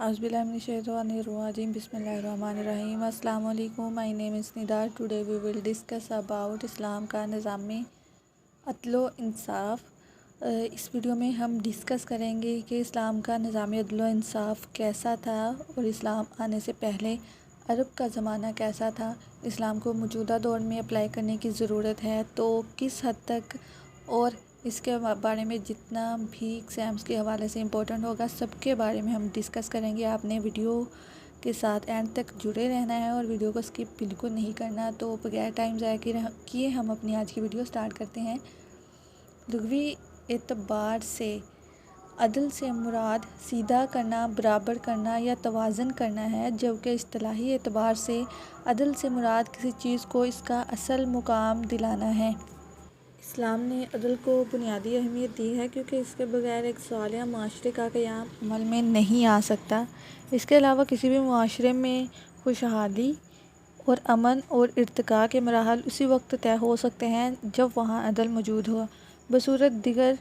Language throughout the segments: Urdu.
Auzubillahiminash-shaytanir-rajim. Bismillahir-rahmanir-rahim. Assalamu alaikum. My name is Nidar. Today we will discuss about اسلام کا نظام عدل و انصاف. اس ویڈیو میں ہم ڈسکس کریں گے کہ اسلام کا نظام عدل و انصاف کیسا تھا اور اسلام آنے سے پہلے عرب کا زمانہ کیسا تھا. اسلام کو موجودہ دور میں اپلائی کرنے کی ضرورت ہے تو کس حد تک، اور اس کے بارے میں جتنا بھی ایگزامس کے حوالے سے امپورٹنٹ ہوگا سب کے بارے میں ہم ڈسکس کریں گے. آپ نے ویڈیو کے ساتھ اینڈ تک جڑے رہنا ہے اور ویڈیو کو سکپ بالکل نہیں کرنا. تو بغیر ٹائم ضائع کیے ہم اپنی آج کی ویڈیو سٹارٹ کرتے ہیں. لغوی اعتبار سے عدل سے مراد سیدھا کرنا، برابر کرنا یا توازن کرنا ہے، جبکہ اصطلاحی اعتبار سے عدل سے مراد کسی چیز کو اس کا اصل مقام دلانا ہے. اسلام نے عدل کو بنیادی اہمیت دی ہے کیونکہ اس کے بغیر ایک صالح معاشرے کا قیام عمل میں نہیں آ سکتا. اس کے علاوہ کسی بھی معاشرے میں خوشحالی اور امن اور ارتقاء کے مراحل اسی وقت طے ہو سکتے ہیں جب وہاں عدل موجود ہو. بصورت دیگر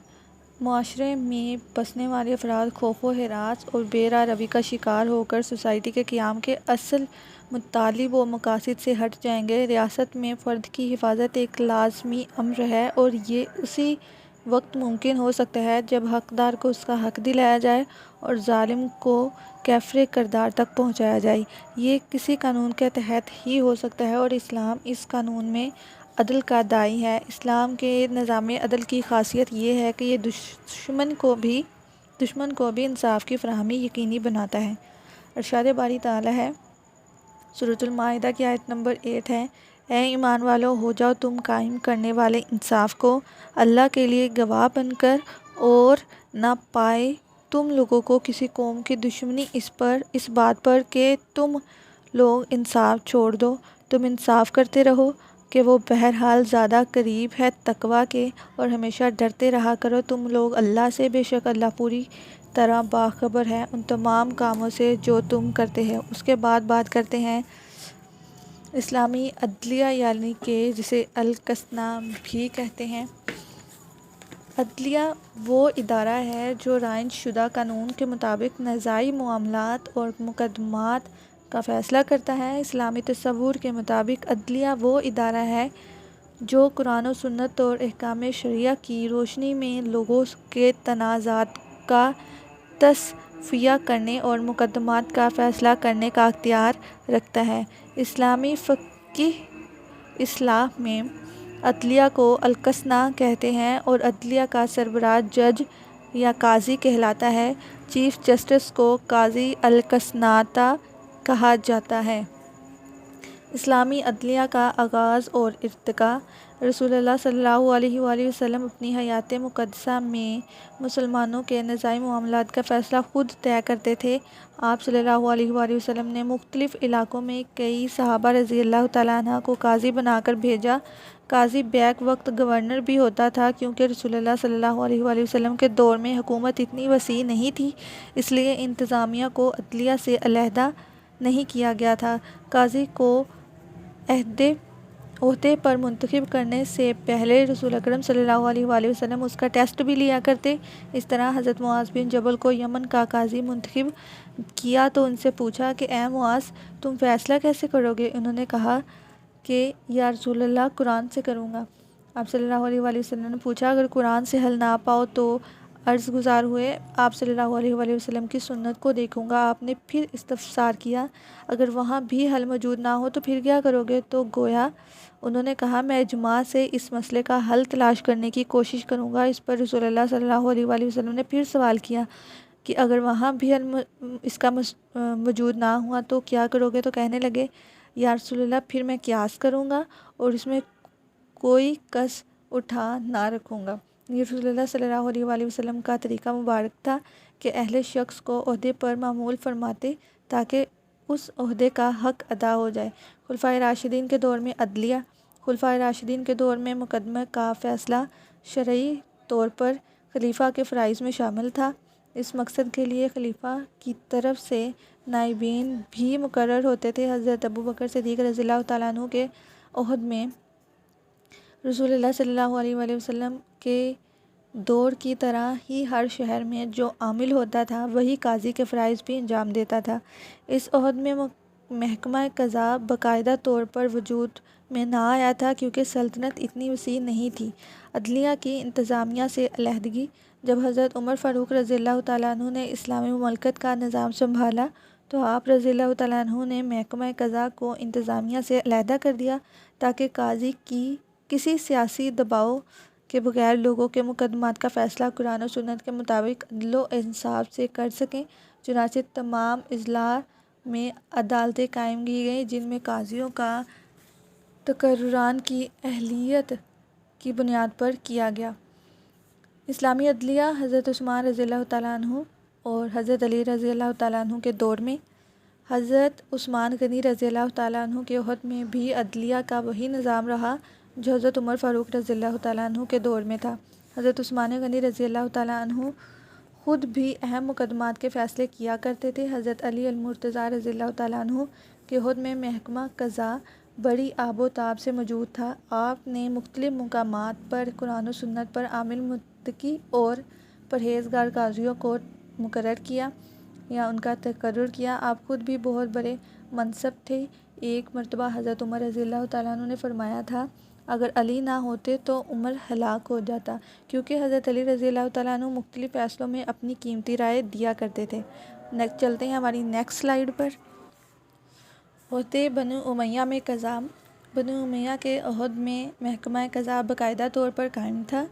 معاشرے میں بسنے والے افراد خوف و ہراس اور بے راہ روی کا شکار ہو کر سوسائٹی کے قیام کے اصل مطالب و مقاصد سے ہٹ جائیں گے. ریاست میں فرد کی حفاظت ایک لازمی امر ہے اور یہ اسی وقت ممکن ہو سکتا ہے جب حقدار کو اس کا حق دلایا جائے اور ظالم کو کیفر کردار تک پہنچایا جائے. یہ کسی قانون کے تحت ہی ہو سکتا ہے اور اسلام اس قانون میں عدل کا داعی ہے. اسلام کے نظام عدل کی خاصیت یہ ہے کہ یہ دشمن کو بھی انصاف کی فراہمی یقینی بناتا ہے. ارشاد باری تعالیٰ ہے، سورۃ المائدہ کی آیت نمبر 8 ہے، اے ایمان والو، ہو جاؤ تم قائم کرنے والے انصاف کو اللہ کے لیے گواہ بن کر، اور نہ پائے تم لوگوں کو کسی قوم کی دشمنی اس بات پر کہ تم لوگ انصاف چھوڑ دو. تم انصاف کرتے رہو کہ وہ بہرحال زیادہ قریب ہے تقویٰ کے، اور ہمیشہ ڈرتے رہا کرو تم لوگ اللہ سے، بے شک اللہ پوری طرح باخبر ہے ان تمام کاموں سے جو تم کرتے ہیں. اس کے بعد بات کرتے ہیں اسلامی عدلیہ یعنی کہ جسے القسطنہ بھی کہتے ہیں. عدلیہ وہ ادارہ ہے جو رائج شدہ قانون کے مطابق نزاعی معاملات اور مقدمات کا فیصلہ کرتا ہے. اسلامی تصور کے مطابق عدلیہ وہ ادارہ ہے جو قرآن و سنت اور احکام شرعیہ کی روشنی میں لوگوں کے تنازعات کا تصفیہ کرنے اور مقدمات کا فیصلہ کرنے کا اختیار رکھتا ہے. اسلامی فقہی اصطلاح میں عدلیہ کو القسطنہ کہتے ہیں اور عدلیہ کا سربراہ جج یا قاضی کہلاتا ہے. چیف جسٹس کو قاضی القسطنطہ کہا جاتا ہے. اسلامی عدلیہ کا آغاز اور ارتقاء رسول اللہ صلی اللہ علیہ وآلہ وسلم اپنی حیاتِ مقدسہ میں مسلمانوں کے نزاعی معاملات کا فیصلہ خود طے کرتے تھے. آپ صلی اللہ علیہ وآلہ وسلم نے مختلف علاقوں میں کئی صحابہ رضی اللہ تعالیٰ عنہ کو قاضی بنا کر بھیجا. قاضی بیک وقت گورنر بھی ہوتا تھا کیونکہ رسول اللہ صلی اللہ علیہ وآلہ وسلم کے دور میں حکومت اتنی وسیع نہیں تھی، اس لیے انتظامیہ کو عدلیہ سے علیحدہ نہیں کیا گیا تھا. قاضی کو عہدے پر منتخب کرنے سے پہلے رسول اکرم صلی اللہ علیہ وآلہ وسلم اس کا ٹیسٹ بھی لیا کرتے. اس طرح حضرت معاذ بن جبل کو یمن کا قاضی منتخب کیا تو ان سے پوچھا کہ اے معاذ، تم فیصلہ کیسے کرو گے؟ انہوں نے کہا کہ یا رسول اللہ، قرآن سے کروں گا. آپ صلی اللہ علیہ وآلہ وسلم نے پوچھا اگر قرآن سے حل نہ پاؤ تو؟ عرض گزار ہوئے. آپ صلی اللہ علیہ وآلہ وسلم کی سنت کو دیکھوں گا. آپ نے پھر استفسار کیا اگر وہاں بھی حل موجود نہ ہو تو پھر کیا کرو گے؟ تو گویا انہوں نے کہا میں اجماع سے اس مسئلے کا حل تلاش کرنے کی کوشش کروں گا. اس پر رسول اللہ صلی اللہ علیہ وآلہ وسلم نے پھر سوال کیا کہ اگر وہاں بھی حل اس کا موجود نہ ہوا تو کیا کرو گے؟ تو کہنے لگے یا رسول اللہ، پھر میں قیاس کروں گا اور اس میں کوئی کس اٹھا نہ رکھوں گا. یہ رسول اللہ صلی اللہ علیہ وآلہ وسلم کا طریقہ مبارک تھا کہ اہل شخص کو عہدے پر معمول فرماتے تاکہ اس عہدے کا حق ادا ہو جائے. خلفائے راشدین کے دور میں عدلیہ. خلفائے راشدین کے دور میں مقدمے کا فیصلہ شرعی طور پر خلیفہ کے فرائض میں شامل تھا. اس مقصد کے لیے خلیفہ کی طرف سے نائبین بھی مقرر ہوتے تھے. حضرت ابوبکر صدیق رضی اللہ تعالیٰ عنہ کے عہد میں رسول اللہ صلی اللہ علیہ وآلہ وسلم کے دور کی طرح ہی ہر شہر میں جو عامل ہوتا تھا وہی قاضی کے فرائض بھی انجام دیتا تھا۔ اس عہد میں محکمہ قضاء باقاعدہ طور پر وجود میں نہ آیا تھا کیونکہ سلطنت اتنی وسیع نہیں تھی۔ عدلیہ کی انتظامیہ سے علیحدگی: جب حضرت عمر فاروق رضی اللہ تعالیٰ عنہ نے اسلامی مملکت کا نظام سنبھالا تو آپ رضی اللہ تعالیٰ عنہ نے محکمہ قضاء کو انتظامیہ سے علیحدہ کر دیا تاکہ قاضی کی کسی سیاسی دباؤ کے بغیر لوگوں کے مقدمات کا فیصلہ قرآن و سنت کے مطابق عدل و انصاف سے کر سکیں۔ چنانچہ تمام اضلاع میں عدالتیں قائم کی گئیں جن میں قاضیوں کا تقرران کی اہلیت کی بنیاد پر کیا گیا۔ اسلامی عدلیہ: حضرت عثمان رضی اللہ تعالیٰ عنہ اور حضرت علی رضی اللہ تعالیٰ عنہ کے دور میں حضرت عثمان غنی رضی اللہ تعالیٰ عنہ کے عہد میں بھی عدلیہ کا وہی نظام رہا جو حضرت عمر فاروق رضی اللہ تعالیٰ عنہ کے دور میں تھا۔ حضرت عثمان غنی رضی اللہ تعالیٰ عنہ خود بھی اہم مقدمات کے فیصلے کیا کرتے تھے۔ حضرت علی المرتضیٰ رضی اللہ تعالیٰ عنہ کے عہد میں محکمہ قضاء بڑی آب و تاب سے موجود تھا۔ آپ نے مختلف مقامات پر قرآن و سنت پر عامل متقی اور پرہیزگار قاضیوں کو مقرر کیا یا ان کا تقرر کیا۔ آپ خود بھی بہت بڑے منصب تھے۔ ایک مرتبہ حضرت عمر رضی اللہ تعالیٰ عنہ نے فرمایا تھا، اگر علی نہ ہوتے تو عمر ہلاک ہو جاتا، کیونکہ حضرت علی رضی اللہ تعالیٰ عنہ مختلف فیصلوں میں اپنی قیمتی رائے دیا کرتے تھے۔ چلتے ہیں ہماری نیکسٹ سلائیڈ پر۔ عہدے بنو امیہ میں قضاء: بنو امیہ کے عہد میں محکمہ قضاء باقاعدہ طور پر قائم تھا۔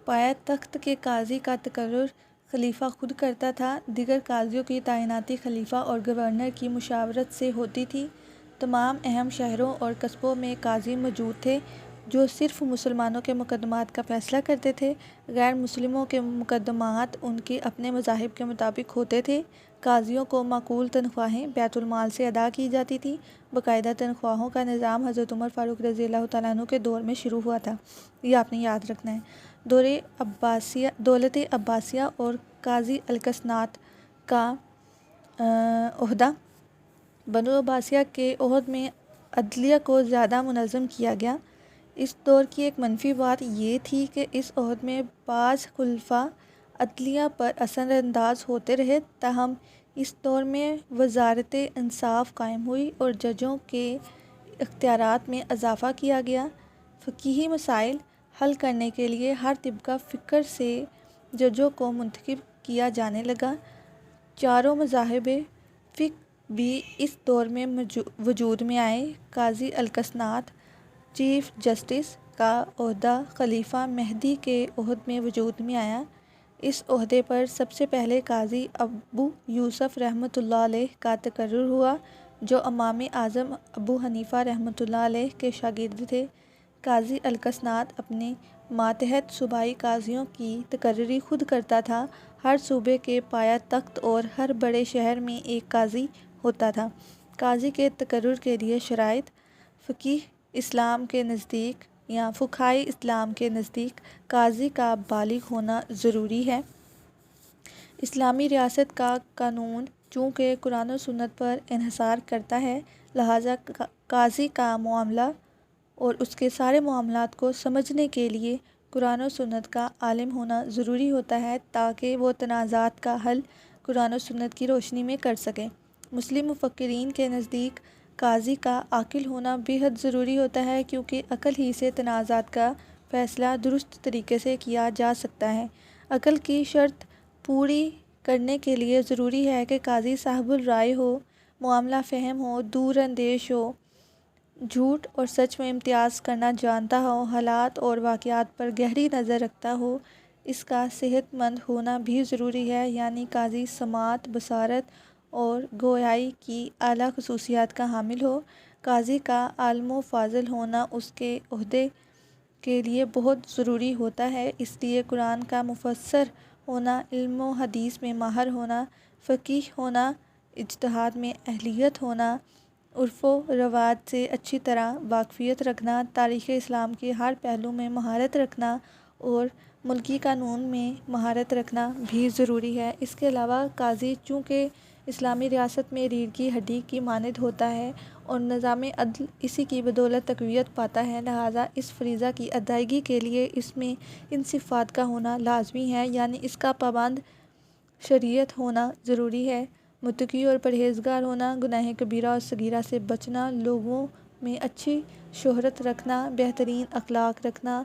پایہ تخت کے قاضی کا تقرر خلیفہ خود کرتا تھا۔ دیگر قاضیوں کی تعیناتی خلیفہ اور گورنر کی مشاورت سے ہوتی تھی۔ تمام اہم شہروں اور قصبوں میں قاضی موجود تھے جو صرف مسلمانوں کے مقدمات کا فیصلہ کرتے تھے۔ غیر مسلموں کے مقدمات ان کے اپنے مذاہب کے مطابق ہوتے تھے۔ قاضیوں کو معقول تنخواہیں بیت المال سے ادا کی جاتی تھیں۔ باقاعدہ تنخواہوں کا نظام حضرت عمر فاروق رضی اللہ تعالیٰ عنہ کے دور میں شروع ہوا تھا، یہ آپ نے یاد رکھنا ہے۔ دولت عباسیہ اور قاضی القسنات کا عہدہ: بنو عباسیہ کے عہد میں عدلیہ کو زیادہ منظم کیا گیا۔ اس دور کی ایک منفی بات یہ تھی کہ اس عہد میں بعض خلفاء عدلیہ پر اثر انداز ہوتے رہے، تاہم اس دور میں وزارت انصاف قائم ہوئی اور ججوں کے اختیارات میں اضافہ کیا گیا۔ فقہی مسائل حل کرنے کے لیے ہر طبقہ فکر سے ججوں کو منتخب کیا جانے لگا۔ چاروں مذاہب فقہ بھی اس دور میں وجود میں آئے۔ قاضی القسنات چیف جسٹس کا عہدہ خلیفہ مہدی کے عہد میں وجود میں آیا۔ اس عہدے پر سب سے پہلے قاضی ابو یوسف رحمۃ اللہ علیہ کا تقرر ہوا جو امام اعظم ابو حنیفہ رحمۃ اللہ علیہ کے شاگرد تھے۔ قاضی القسنات اپنے ماتحت صوبائی قاضیوں کی تقرری خود کرتا تھا۔ ہر صوبے کے پایہ تخت اور ہر بڑے شہر میں ایک قاضی ہوتا تھا۔ قاضی کے تقرر کے لیے شرائط: فقہائے اسلام کے نزدیک قاضی کا بالغ ہونا ضروری ہے۔ اسلامی ریاست کا قانون چونکہ قرآن و سنت پر انحصار کرتا ہے، لہٰذا قاضی کا معاملہ اور اس کے سارے معاملات کو سمجھنے کے لیے قرآن و سنت کا عالم ہونا ضروری ہوتا ہے تاکہ وہ تنازعات کا حل قرآن و سنت کی روشنی میں کر سکے۔ مسلم مفکرین کے نزدیک قاضی کا عاقل ہونا بے حد ضروری ہوتا ہے کیونکہ عقل ہی سے تنازعات کا فیصلہ درست طریقے سے کیا جا سکتا ہے۔ عقل کی شرط پوری کرنے کے لیے ضروری ہے کہ قاضی صاحب الرائے ہو، معاملہ فہم ہو، دور اندیش ہو، جھوٹ اور سچ میں امتیاز کرنا جانتا ہو، حالات اور واقعات پر گہری نظر رکھتا ہو۔ اس کا صحت مند ہونا بھی ضروری ہے، یعنی قاضی سماعت، بصارت اور گویائی کی اعلیٰ خصوصیات کا حامل ہو۔ قاضی کا عالم و فاضل ہونا اس کے عہدے کے لیے بہت ضروری ہوتا ہے، اس لیے قرآن کا مفسر ہونا، علم و حدیث میں ماہر ہونا، فقیہ ہونا، اجتہاد میں اہلیت ہونا، عرف و رواج سے اچھی طرح واقفیت رکھنا، تاریخ اسلام کے ہر پہلو میں مہارت رکھنا اور ملکی قانون میں مہارت رکھنا بھی ضروری ہے۔ اس کے علاوہ قاضی چونکہ اسلامی ریاست میں ریڑھ کی ہڈی کی مانند ہوتا ہے اور نظام عدل اسی کی بدولت تقویت پاتا ہے، لہٰذا اس فریضہ کی ادائیگی کے لیے اس میں ان صفات کا ہونا لازمی ہے، یعنی اس کا پابند شریعت ہونا ضروری ہے، متقی اور پرہیزگار ہونا، گناہ کبیرہ اور صغیرہ سے بچنا، لوگوں میں اچھی شہرت رکھنا، بہترین اخلاق رکھنا،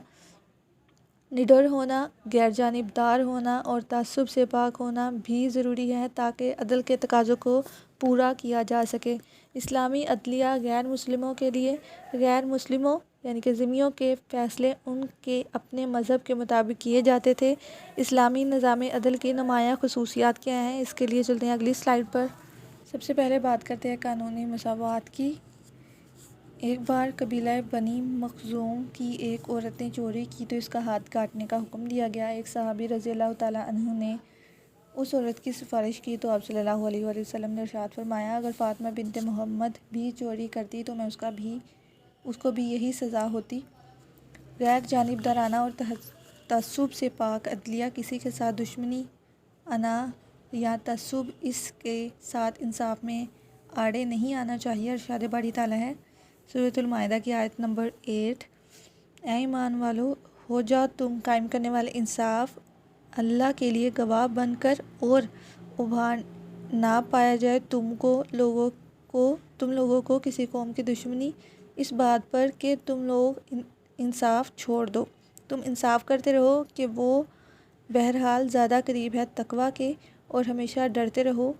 نڈر ہونا، غیر جانبدار ہونا اور تعصب سے پاک ہونا بھی ضروری ہے تاکہ عدل کے تقاضوں کو پورا کیا جا سکے۔ اسلامی عدلیہ غیر مسلموں کے لیے، غیر مسلموں یعنی کہ ذمیوں کے فیصلے ان کے اپنے مذہب کے مطابق کیے جاتے تھے۔ اسلامی نظام عدل کی نمایاں خصوصیات کیا ہیں، اس کے لیے چلتے ہیں اگلی سلائیڈ پر۔ سب سے پہلے بات کرتے ہیں قانونی مساوات کی۔ ایک بار قبیلہ بنی مخزوم کی ایک عورت نے چوری کی تو اس کا ہاتھ کاٹنے کا حکم دیا گیا۔ ایک صحابی رضی اللہ تعالیٰ عنہ نے اس عورت کی سفارش کی تو آپ صلی اللہ علیہ وآلہ وسلم نے ارشاد فرمایا، اگر فاطمہ بنت محمد بھی چوری کرتی تو میں اس کو بھی یہی سزا ہوتی۔ غیر جانبدارانہ اور تعصب سے پاک عدلیہ، کسی کے ساتھ دشمنی، انا یا تعصب، اس کے ساتھ انصاف میں آڑے نہیں آنا چاہیے۔ ارشاد باری تعالیٰ ہے سورۃ المائدہ کی آیت نمبر 8، اے ایمان والو، ہو جاؤ تم قائم کرنے والے انصاف اللہ کے لیے گواہ بن کر، اور ابھار نہ پایا جائے تم لوگوں کو کسی قوم کی دشمنی اس بات پر کہ تم لوگ انصاف چھوڑ دو۔ تم انصاف کرتے رہو کہ وہ بہرحال زیادہ قریب ہے تقویٰ کے، اور ہمیشہ ڈرتے رہو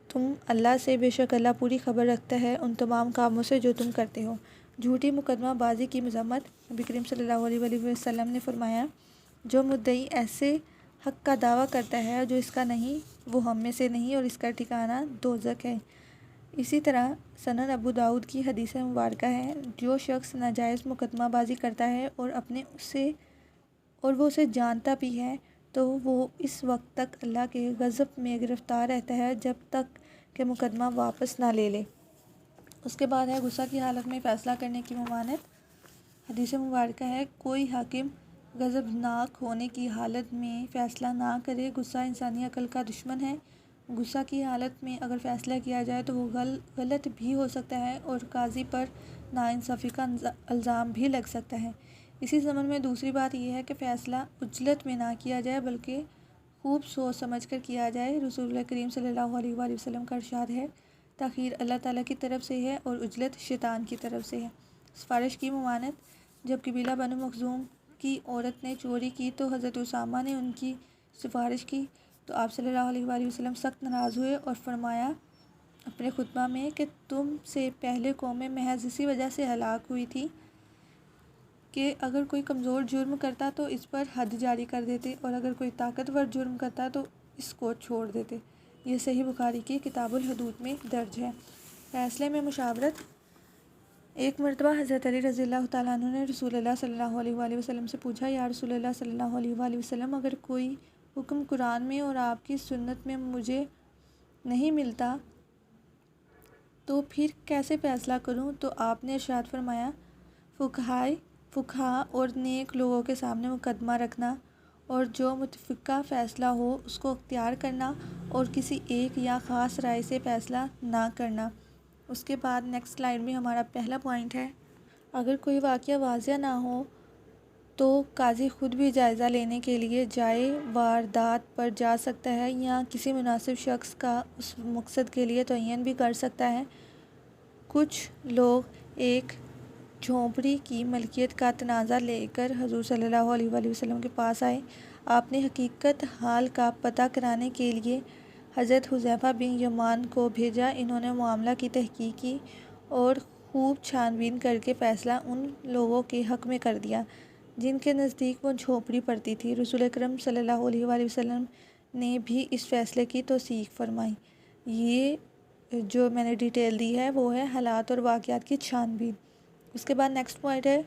تم اللہ سے، بے شک اللہ پوری خبر رکھتا ہے ان تمام کاموں سے جو تم کرتے ہو۔ جھوٹی مقدمہ بازی کی مذمت۔ نبی کریم صلی اللہ علیہ وآلہ وسلم نے فرمایا، جو مدعی ایسے حق کا دعویٰ کرتا ہے جو اس کا نہیں، وہ ہم میں سے نہیں اور اس کا ٹھکانہ دوزخ ہے۔ اسی طرح سنن ابو داؤد کی حدیث مبارکہ ہے، جو شخص ناجائز مقدمہ بازی کرتا ہے اور وہ اسے جانتا بھی ہے تو وہ اس وقت تک اللہ کے غضب میں گرفتار رہتا ہے جب تک کہ مقدمہ واپس نہ لے لے۔ اس کے بعد ہے غصہ کی حالت میں فیصلہ کرنے کی ممانعت۔ حدیث مبارکہ ہے، کوئی حاکم غضبناک ہونے کی حالت میں فیصلہ نہ کرے، غصہ انسانی عقل کا دشمن ہے۔ غصہ کی حالت میں اگر فیصلہ کیا جائے تو وہ غلط بھی ہو سکتا ہے اور قاضی پر ناانصافی کا الزام بھی لگ سکتا ہے۔ اسی ضمن میں دوسری بات یہ ہے کہ فیصلہ عجلت میں نہ کیا جائے بلکہ خوب سوچ سمجھ کر کیا جائے۔ رسول اللہ کریم صلی اللہ علیہ وآلہ وسلم کا ارشاد ہے، تاخیر اللہ تعالیٰ کی طرف سے ہے اور عجلت شیطان کی طرف سے ہے۔ سفارش کی ممانعت۔ جب قبیلہ بنو مخزوم کی عورت نے چوری کی تو حضرت اسامہ نے ان کی سفارش کی تو آپ صلی اللہ علیہ وآلہ وسلم سخت ناراض ہوئے اور فرمایا اپنے خطبہ میں کہ تم سے پہلے قومیں محض اسی وجہ سے ہلاک ہوئی تھی کہ اگر کوئی کمزور جرم کرتا تو اس پر حد جاری کر دیتے اور اگر کوئی طاقتور جرم کرتا تو اس کو چھوڑ دیتے۔ یہ صحیح بخاری کی کتاب الحدود میں درج ہے۔ فیصلے میں مشاورت۔ ایک مرتبہ حضرت علی رضی اللہ تعالیٰ عنہ نے رسول اللہ صلی اللہ علیہ وآلہ وسلم سے پوچھا، یا رسول اللہ صلی اللہ علیہ وآلہ وسلم، اگر کوئی حکم قرآن میں اور آپ کی سنت میں مجھے نہیں ملتا تو پھر کیسے فیصلہ کروں؟ تو آپ نے ارشاد فرمایا، فقہا اور نیک لوگوں کے سامنے مقدمہ رکھنا اور جو متفقہ فیصلہ ہو اس کو اختیار کرنا اور کسی ایک یا خاص رائے سے فیصلہ نہ کرنا۔ اس کے بعد نیکسٹ سلائیڈ میں ہمارا پہلا پوائنٹ ہے، اگر کوئی واقعہ واضح نہ ہو تو قاضی خود بھی جائزہ لینے کے لیے جائے واردات پر جا سکتا ہے یا کسی مناسب شخص کا اس مقصد کے لیے تعین بھی کر سکتا ہے۔ کچھ لوگ ایک جھونپڑی کی ملکیت کا تنازع لے کر حضور صلی اللہ علیہ وآلہ وسلم کے پاس آئے۔ آپ نے حقیقت حال کا پتہ کرانے کے لیے حضرت حذیفہ بن یمان کو بھیجا۔ انہوں نے معاملہ کی تحقیق کی اور خوب چھان بین کر کے فیصلہ ان لوگوں کے حق میں کر دیا جن کے نزدیک وہ جھونپڑی پڑتی تھی۔ رسول اکرم صلی اللہ علیہ وآلہ وسلم نے بھی اس فیصلے کی توثیق فرمائی۔ یہ جو میں نے ڈیٹیل دی ہے وہ ہے حالات اور واقعات کی چھان بین۔ اس کے بعد نیکسٹ پوائنٹ ہے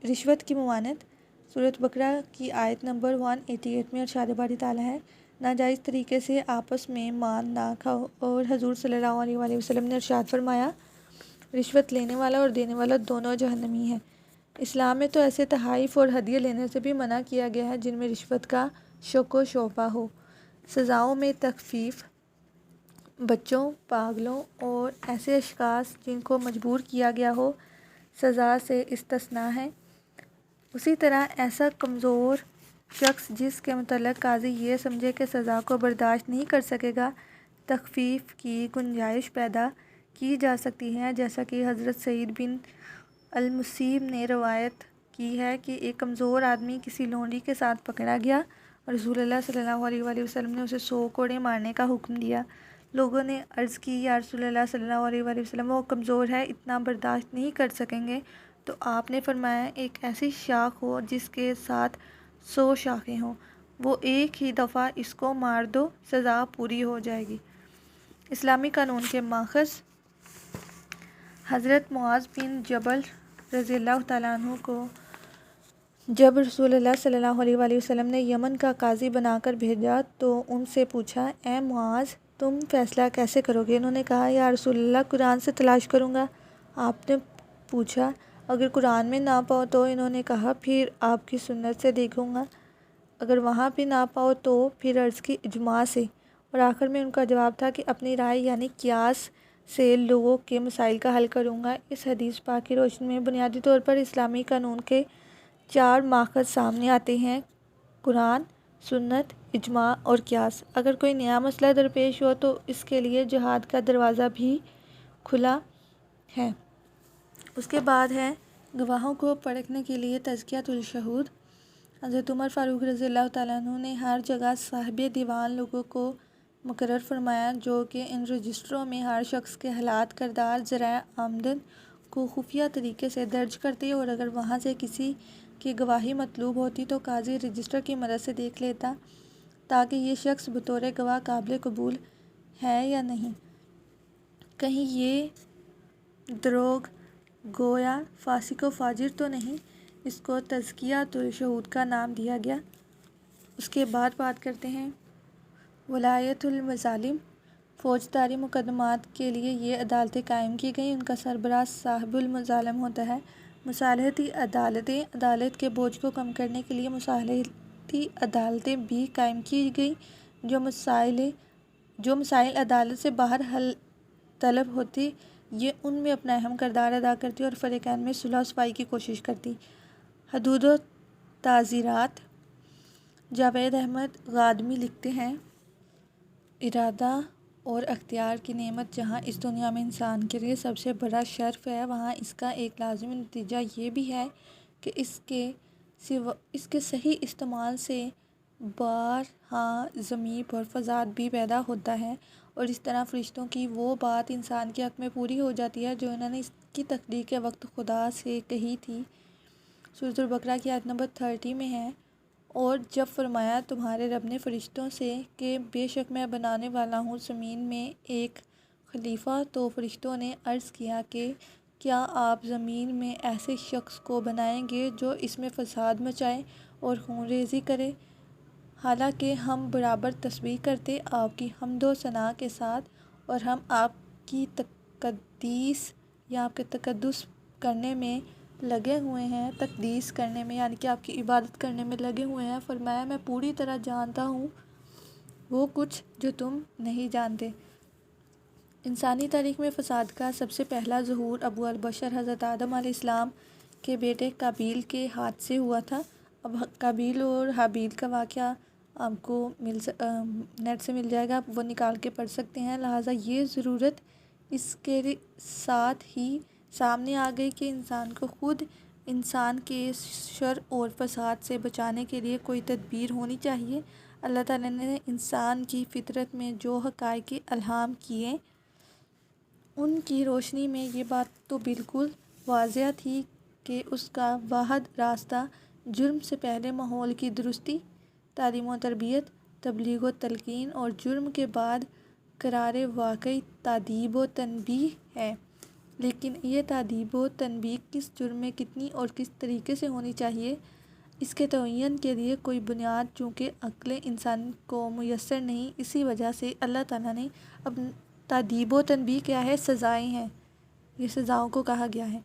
رشوت کی ممانعت۔ سورۃ بقرہ کی آیت نمبر 188 میں ارشاد باری تعالیٰ ہے، ناجائز طریقے سے آپس میں مال نہ کھاؤ، اور حضور صلی اللہ علیہ وآلہ وسلم نے ارشاد فرمایا، رشوت لینے والا اور دینے والا دونوں جہنمی ہیں۔ اسلام میں تو ایسے تحائف اور ہدیے لینے سے بھی منع کیا گیا ہے جن میں رشوت کا شک و شبہ ہو۔ سزاؤں میں تخفیف۔ بچوں، پاگلوں اور ایسے اشخاص جن کو مجبور کیا گیا ہو سزا سے استثناء ہے۔ اسی طرح ایسا کمزور شخص جس کے متعلق قاضی یہ سمجھے کہ سزا کو برداشت نہیں کر سکے گا، تخفیف کی گنجائش پیدا کی جا سکتی ہے، جیسا کہ حضرت سعید بن المسیب نے روایت کی ہے کہ ایک کمزور آدمی کسی لونڈی کے ساتھ پکڑا گیا اور رسول اللہ صلی اللہ علیہ وآلہ وسلم نے اسے 100 کوڑے مارنے کا حکم دیا۔ لوگوں نے عرض کی، یا رسول اللہ صلی اللہ علیہ وآلہ وسلم، وہ کمزور ہے، اتنا برداشت نہیں کر سکیں گے؟ تو آپ نے فرمایا، ایک ایسی شاخ ہو جس کے ساتھ 100 شاخیں ہوں، وہ ایک ہی دفعہ اس کو مار دو، سزا پوری ہو جائے گی۔ اسلامی قانون کے ماخذ: حضرت معاذ بن جبل رضی اللہ تعالیٰ عنہ کو جب رسول اللہ صلی اللہ علیہ وآلہ وسلم نے یمن کا قاضی بنا کر بھیجا تو ان سے پوچھا، اے معاذ، تم فیصلہ کیسے کرو گے؟ انہوں نے کہا، یا رسول اللہ، قرآن سے تلاش کروں گا۔ آپ نے پوچھا، اگر قرآن میں نہ پاؤ تو؟ انہوں نے کہا، پھر آپ کی سنت سے دیکھوں گا۔ اگر وہاں بھی نہ پاؤ تو پھر عرض کی اجماع سے۔ اور آخر میں ان کا جواب تھا کہ اپنی رائے یعنی قیاس سے لوگوں کے مسائل کا حل کروں گا۔ اس حدیث پاک کی روشنی میں بنیادی طور پر اسلامی قانون کے 4 ماخذ سامنے آتے ہیں: قرآن، سنت، اجماع اور قیاس۔ اگر کوئی نیا مسئلہ درپیش ہو تو اس کے لیے جہاد کا دروازہ بھی کھلا ہے۔ اس کے بعد ہے گواہوں کو پرکھنے کے لیے تزکیۃ الشہود۔ حضرت عمر فاروق رضی اللہ تعالیٰ عنہ نے ہر جگہ صاحب دیوان لوگوں کو مقرر فرمایا جو کہ ان رجسٹروں میں ہر شخص کے حالات، کردار، ذرائع آمدن کو خفیہ طریقے سے درج کرتے، اور اگر وہاں سے کسی کی گواہی مطلوب ہوتی تو قاضی رجسٹر کی مدد سے دیکھ لیتا تاکہ یہ شخص بطور گواہ قابل قبول ہے یا نہیں، کہیں یہ دروغ گو یا فاسق و فاجر تو نہیں۔ اس کو تزکیۃ الشہود کا نام دیا گیا۔ اس کے بعد بات کرتے ہیں ولایت المظالم۔ فوجداری مقدمات کے لیے یہ عدالتیں قائم کی گئیں، ان کا سربراہ صاحب المظالم ہوتا ہے۔ مصالحتی عدالتیں: عدالت کے بوجھ کو کم کرنے کے لیے مصالحتی عدالتیں بھی قائم کی گئیں۔ جو مسائل عدالت سے باہر حل طلب ہوتے یہ ان میں اپنا اہم کردار ادا کرتی اور فریقین میں صلح و صفائی کی کوشش کرتی۔ حدود و تعزیرات: جاوید احمد غادمی لکھتے ہیں، ارادہ اور اختیار کی نعمت جہاں اس دنیا میں انسان کے لیے سب سے بڑا شرف ہے، وہاں اس کا ایک لازمی نتیجہ یہ بھی ہے کہ اس کے صحیح استعمال سے بارہا زمین پر فساد بھی پیدا ہوتا ہے، اور اس طرح فرشتوں کی وہ بات انسان کے حق میں پوری ہو جاتی ہے جو انہوں نے اس کی تخلیق کے وقت خدا سے کہی تھی۔ سورۃ البقرہ کی آیت نمبر 30 میں ہے، اور جب فرمایا تمہارے رب نے فرشتوں سے کہ بے شک میں بنانے والا ہوں زمین میں ایک خلیفہ، تو فرشتوں نے عرض کیا کہ کیا آپ زمین میں ایسے شخص کو بنائیں گے جو اس میں فساد مچائے اور خون ریزی کرے؟ حالانکہ ہم برابر تسبیح کرتے آپ کی حمد و ثنا کے ساتھ، اور ہم آپ کی تقدیس یا آپ کے تقدس کرنے میں لگے ہوئے ہیں، تقدیس کرنے میں یعنی کہ آپ کی عبادت کرنے میں لگے ہوئے ہیں۔ فرمایا میں پوری طرح جانتا ہوں وہ کچھ جو تم نہیں جانتے۔ انسانی تاریخ میں فساد کا سب سے پہلا ظہور ابو البشر حضرت آدم علیہ السلام کے بیٹے قابیل کے ہاتھ سے ہوا تھا۔ اب قابیل اور حابیل کا واقعہ آپ کو نیٹ سے مل جائے گا، آپ وہ نکال کے پڑھ سکتے ہیں۔ لہٰذا یہ ضرورت اس کے ساتھ ہی سامنے آ گئی کہ انسان کو خود انسان کے شر اور فساد سے بچانے کے لیے کوئی تدبیر ہونی چاہیے۔ اللہ تعالیٰ نے انسان کی فطرت میں جو حقائق الہام کیے ان کی روشنی میں یہ بات تو بالکل واضح تھی کہ اس کا واحد راستہ جرم سے پہلے ماحول کی درستی، تعلیم و تربیت، تبلیغ و تلقین، اور جرم کے بعد قرار واقعی تادیب و تنبیہ ہے۔ لیکن یہ تادیب و تنبیہ کس جرم میں کتنی اور کس طریقے سے ہونی چاہیے، اس کے تعین کے لیے کوئی بنیاد چونکہ عقل انسان کو میسر نہیں، اسی وجہ سے اللہ تعالیٰ نے اب تادیب و تنبیہ کیا ہے؟ سزائیں ہیں، یہ سزاؤں کو کہا گیا ہے۔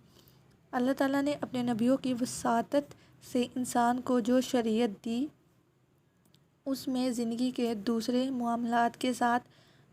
اللہ تعالیٰ نے اپنے نبیوں کی وساطت سے انسان کو جو شریعت دی اس میں زندگی کے دوسرے معاملات کے ساتھ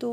2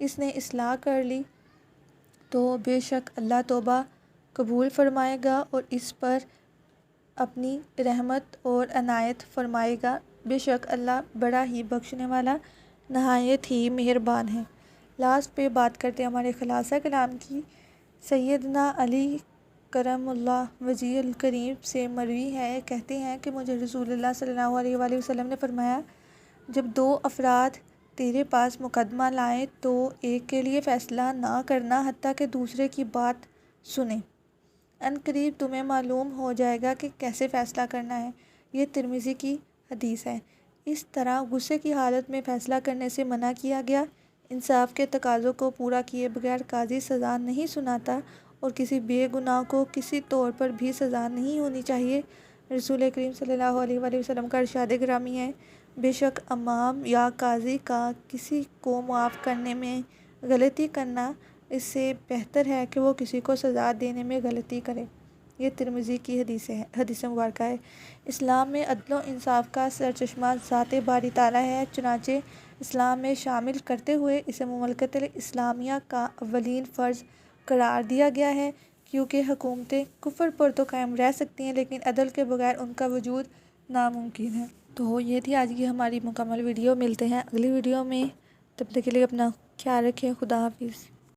اس نے اصلاح کر لی تو بے شک اللہ توبہ قبول فرمائے گا اور اس پر اپنی رحمت اور عنایت فرمائے گا۔ بے شک اللہ بڑا ہی بخشنے والا نہایت ہی مہربان ہے۔ لاسٹ پہ بات کرتے ہیں ہمارے خلاصہ کلام کی۔ سیدنا علی کرم اللہ وجہ الکریم سے مروی ہے، کہتے ہیں کہ مجھے رسول اللہ صلی اللہ علیہ وآلہ وسلم نے فرمایا، جب دو افراد تیرے پاس مقدمہ لائیں تو ایک کے لیے فیصلہ نہ کرنا حتیٰ کہ دوسرے کی بات سنیں، ان قریب تمہیں معلوم ہو جائے گا کہ کیسے فیصلہ کرنا ہے۔ یہ ترمذی کی حدیث ہے۔ اس طرح غصے کی حالت میں فیصلہ کرنے سے منع کیا گیا۔ انصاف کے تقاضوں کو پورا کیے بغیر قاضی سزا نہیں سناتا اور کسی بے گناہ کو کسی طور پر بھی سزا نہیں ہونی چاہیے۔ رسول کریم صلی اللہ علیہ وآلہ وسلم کا ارشاد گرامی ہے، بے شک امام یا قاضی کا کسی کو معاف کرنے میں غلطی کرنا اس سے بہتر ہے کہ وہ کسی کو سزا دینے میں غلطی کرے۔ یہ ترمذی کی حدیث مبارکہ ہے۔ اسلام میں عدل و انصاف کا سرچشمہ ذات باری تعالیٰ ہے، چنانچہ اسلام میں شامل کرتے ہوئے اسے مملکت اسلامیہ کا اولین فرض قرار دیا گیا ہے، کیونکہ حکومتیں کفر پر تو قائم رہ سکتی ہیں لیکن عدل کے بغیر ان کا وجود ناممکن ہے۔ تو یہ تھی آج کی ہماری مکمل ویڈیو۔ ملتے ہیں اگلی ویڈیو میں، تب تک کے لیے اپنا خیال رکھیں۔ خدا حافظ۔